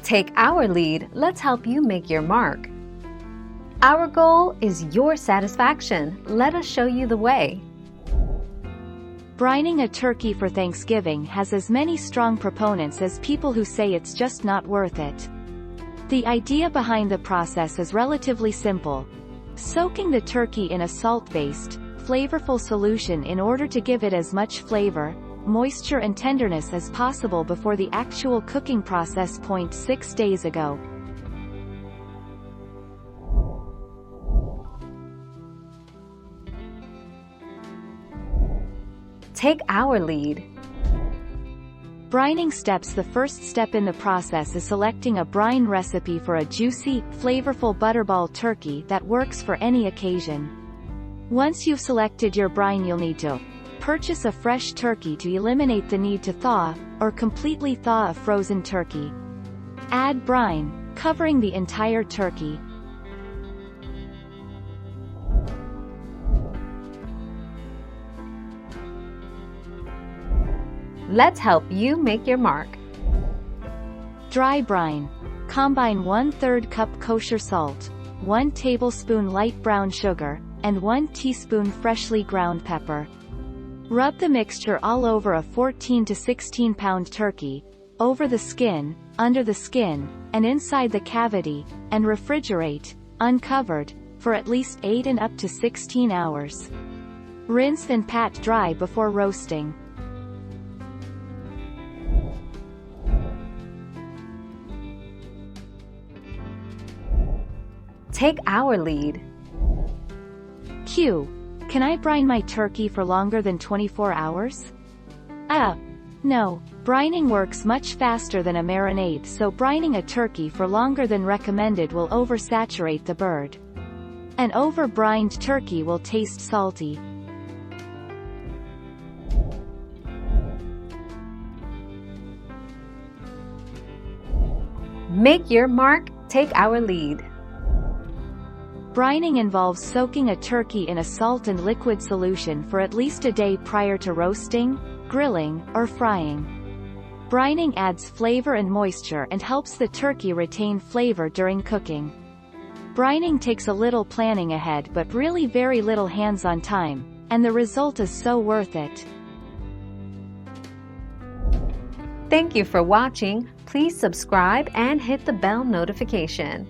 Take our lead, let's help you make your mark. Our goal is your satisfaction. Let us show you the way. Brining a turkey for Thanksgiving has as many strong proponents as people who say it's just not worth it. The idea behind the process is relatively simple. Soaking the turkey in a salt-based, flavorful solution in order to give it as much flavor, moisture and tenderness as possible before the actual cooking process. 6 days ago. Take our lead. Brining steps. The first step in the process is selecting a brine recipe for a juicy, flavorful Butterball turkey that works for any occasion. Once you've selected your brine, you'll need to purchase a fresh turkey to eliminate the need to thaw, or completely thaw a frozen turkey. Add brine, covering the entire turkey. Let's help you make your mark. Dry brine. Combine 1/3 cup kosher salt, 1 tablespoon light brown sugar, and 1 teaspoon freshly ground pepper. Rub the mixture all over a 14 to 16 pound turkey, over the skin, under the skin, and inside the cavity, and refrigerate, uncovered, for at least 8 and up to 16 hours. Rinse and pat dry before roasting. Take our lead. Q. Can I brine my turkey for longer than 24 hours? No. Brining works much faster than a marinade, so brining a turkey for longer than recommended will oversaturate the bird. An over-brined turkey will taste salty. Make your mark, take our lead. Brining involves soaking a turkey in a salt and liquid solution for at least a day prior to roasting, grilling, or frying. Brining adds flavor and moisture and helps the turkey retain flavor during cooking. Brining takes a little planning ahead but really very little hands-on time, and the result is so worth it. Thank you for watching. Please subscribe and hit the bell notification.